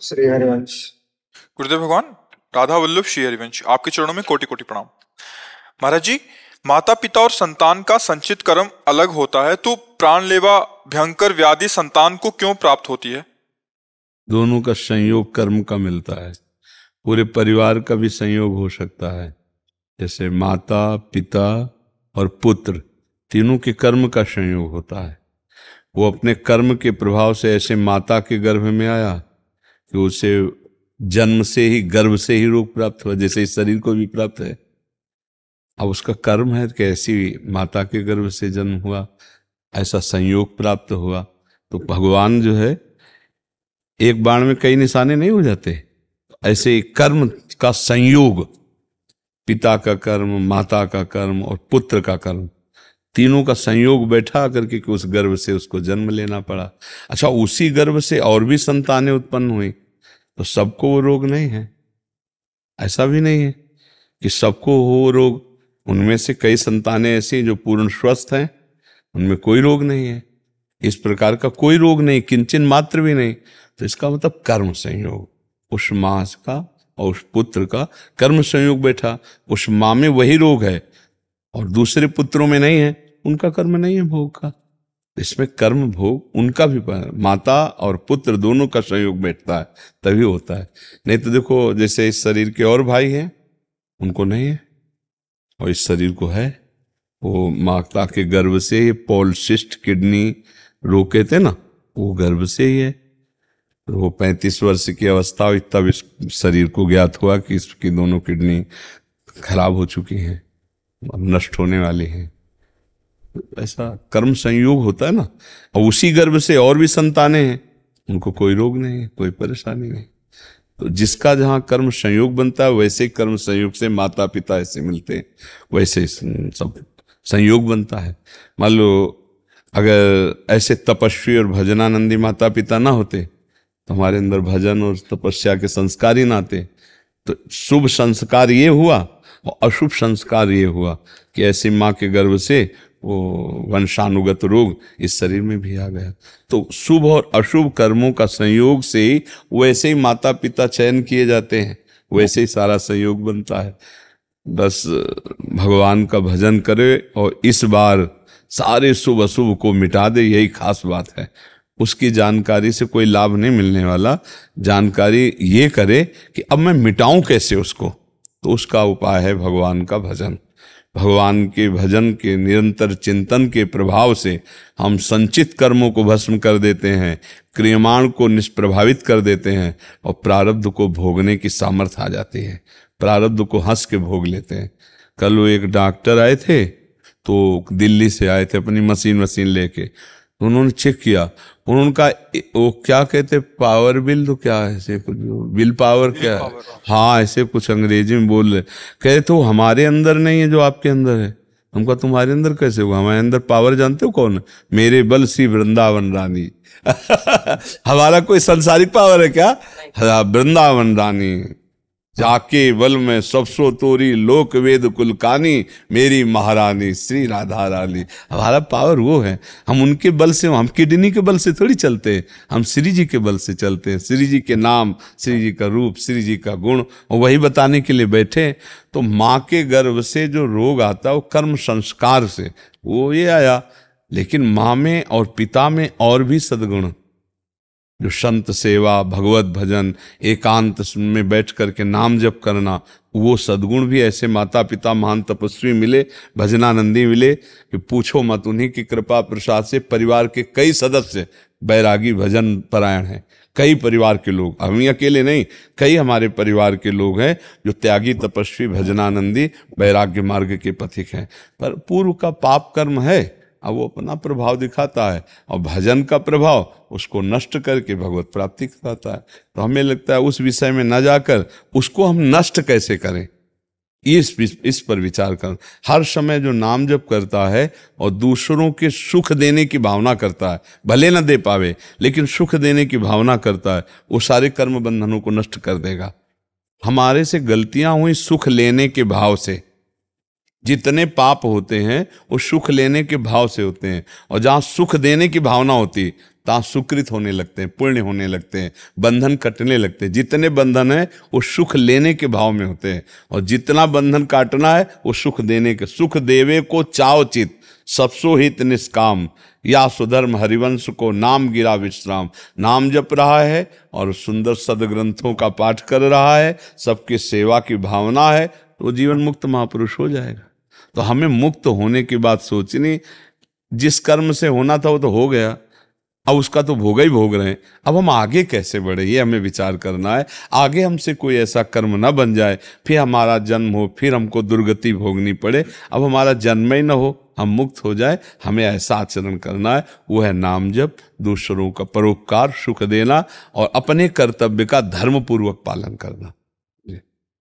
श्री हरिवंश। गुरुदेव भगवान, राधा वल्लभ श्री हरिवंश, आपके चरणों में कोटि कोटि प्रणाम। महाराज जी, माता पिता और संतान का संचित कर्म अलग होता है, तो प्राणलेवा भयंकर व्याधि संतान को क्यों प्राप्त होती है? दोनों का संयोग कर्म का मिलता है। पूरे परिवार का भी संयोग हो सकता है, जैसे माता पिता और पुत्र तीनों के कर्म का संयोग होता है। वो अपने कर्म के प्रभाव से ऐसे माता के गर्भ में आया कि उसे जन्म से ही, गर्भ से ही रोग प्राप्त हुआ, जैसे इस शरीर को भी प्राप्त है। अब उसका कर्म है कि ऐसी माता के गर्भ से जन्म हुआ, ऐसा संयोग प्राप्त हुआ। तो भगवान जो है, एक बाण में कई निशाने नहीं हो जाते, ऐसे कर्म का संयोग, पिता का कर्म, माता का कर्म और पुत्र का कर्म, तीनों का संयोग बैठा करके कि उस गर्भ से उसको जन्म लेना पड़ा। अच्छा, उसी गर्भ से और भी संतानें उत्पन्न हुई, तो सबको वो रोग नहीं है। ऐसा भी नहीं है कि सबको हो रोग। उनमें से कई संतानें ऐसी जो पूर्ण स्वस्थ हैं, उनमें कोई रोग नहीं है। इस प्रकार का कोई रोग नहीं, किंचन मात्र भी नहीं। तो इसका मतलब कर्म संयोग, उस माँ का और उस पुत्र का कर्म संयोग बैठा। उस माँ में वही रोग है और दूसरे पुत्रों में नहीं है, उनका कर्म नहीं है भोग का। इसमें कर्म भोग उनका भी, माता और पुत्र दोनों का संयोग बैठता है तभी होता है। नहीं तो देखो, जैसे इस शरीर के और भाई हैं, उनको नहीं है, और इस शरीर को है। वो माता के गर्भ से ही पॉलिसिस्ट किडनी रोग कहते ना, वो गर्भ से ही है। तो वो 35 वर्ष की अवस्था हुई तब इस शरीर को ज्ञात हुआ कि इसकी दोनों किडनी खराब हो चुकी हैं, अब नष्ट होने वाली हैं। ऐसा कर्म संयोग होता है ना। और उसी गर्भ से और भी संतानें हैं, उनको कोई रोग नहीं है, कोई परेशानी नहीं। तो जिसका जहाँ कर्म संयोग बनता है, वैसे ही कर्म संयोग से माता पिता ऐसे मिलते हैं, वैसे ही सब संयोग बनता है। मान लो अगर ऐसे तपस्वी और भजनानंदी माता पिता ना होते, तो हमारे अंदर भजन और तपस्या के संस्कार ही ना आते। तो शुभ संस्कार ये हुआ और अशुभ संस्कार ये हुआ कि ऐसी माँ के गर्भ से वो वंशानुगत रोग इस शरीर में भी आ गया। तो शुभ और अशुभ कर्मों का संयोग से ही वैसे ही माता पिता चयन किए जाते हैं, वैसे ही सारा संयोग बनता है। बस भगवान का भजन करे और इस बार सारे शुभ अशुभ को मिटा दे, यही खास बात है। उसकी जानकारी से कोई लाभ नहीं मिलने वाला। जानकारी ये करे कि अब मैं मिटाऊं कैसे उसको, तो उसका उपाय है भगवान का भजन। भगवान के भजन के निरंतर चिंतन के प्रभाव से हम संचित कर्मों को भस्म कर देते हैं, क्रियमाण को निष्प्रभावित कर देते हैं और प्रारब्ध को भोगने की सामर्थ्य आ जाती है। प्रारब्ध को हंस के भोग लेते हैं। कल वो एक डॉक्टर आए थे, तो दिल्ली से आए थे अपनी मशीन लेके। तो उन्होंने चेक किया, उनका वो क्या कहते, पावर बिल, तो क्या है ऐसे कुछ, बिल पावर क्या है, हाँ ऐसे कुछ अंग्रेजी में बोल रहे। कहे तो हमारे अंदर नहीं है जो आपके अंदर है। हमको तुम्हारे अंदर कैसे हुआ? हमारे अंदर पावर जानते हो कौन है? मेरे बल श्री वृंदावन रानी। हमारा कोई संसारिक पावर है क्या? वृंदावन रानी जाके बल में सबसो तोरी लोक वेद कुलकानी, मेरी महारानी श्री राधा रानी। हमारा पावर वो है। हम उनके बल से, हम किडनी के बल से थोड़ी चलते हैं, हम श्री जी के बल से चलते हैं। श्री जी के नाम, श्री जी का रूप, श्री जी का गुण, और वही बताने के लिए बैठे। तो माँ के गर्भ से जो रोग आता है वो कर्म संस्कार से वो ये आया। लेकिन माँ में और पिता में और भी सद्गुण, जो संत सेवा, भगवत भजन, एकांत में बैठ करके नाम जप करना, वो सद्गुण भी ऐसे माता पिता महान तपस्वी मिले, भजनानंदी मिले कि पूछो मत। उन्हीं की कृपा प्रसाद से परिवार के कई सदस्य बैरागी भजन परायण हैं। कई परिवार के लोग, हम ही अकेले नहीं, कई हमारे परिवार के लोग हैं जो त्यागी तपस्वी भजनानंदी वैराग्य मार्ग के पथिक हैं। पर पूर्व का पाप कर्म है, अब वो अपना प्रभाव दिखाता है, और भजन का प्रभाव उसको नष्ट करके भगवत प्राप्ति कराता है। तो हमें लगता है उस विषय में न जाकर उसको हम नष्ट कैसे करें, इस पर विचार कर। हर समय जो नाम जप करता है और दूसरों के सुख देने की भावना करता है, भले न दे पावे लेकिन सुख देने की भावना करता है, वो सारे कर्म बंधनों को नष्ट कर देगा। हमारे से गलतियां हुई सुख लेने के भाव से, जितने पाप होते हैं वो सुख लेने के भाव से होते हैं। और जहाँ सुख देने की भावना होती तहाँ सुकृत होने लगते हैं, पुण्य होने लगते हैं, बंधन कटने लगते हैं। जितने बंधन है वो सुख लेने के भाव में होते हैं, और जितना बंधन काटना है वो सुख देने के। सुख देवे को चाव चित, सबसो हित निष्काम, या सुधर्म हरिवंश को नाम गिरा विश्राम। नाम जप रहा है और सुंदर सदग्रंथों का पाठ कर रहा है, सबकी सेवा की भावना है, तो जीवन मुक्त महापुरुष हो जाएगा। तो हमें मुक्त होने की बात सोचनी, जिस कर्म से होना था वो तो हो गया, अब उसका तो भोगा ही भोग रहे हैं, अब हम आगे कैसे बढ़े ये हमें विचार करना है। आगे हमसे कोई ऐसा कर्म ना बन जाए फिर हमारा जन्म हो, फिर हमको दुर्गति भोगनी पड़े। अब हमारा जन्म ही ना हो, हम मुक्त हो जाए, हमें ऐसा आचरण करना है। वो है नाम जप, दूसरों का परोपकार, सुख देना और अपने कर्तव्य का धर्मपूर्वक पालन करना।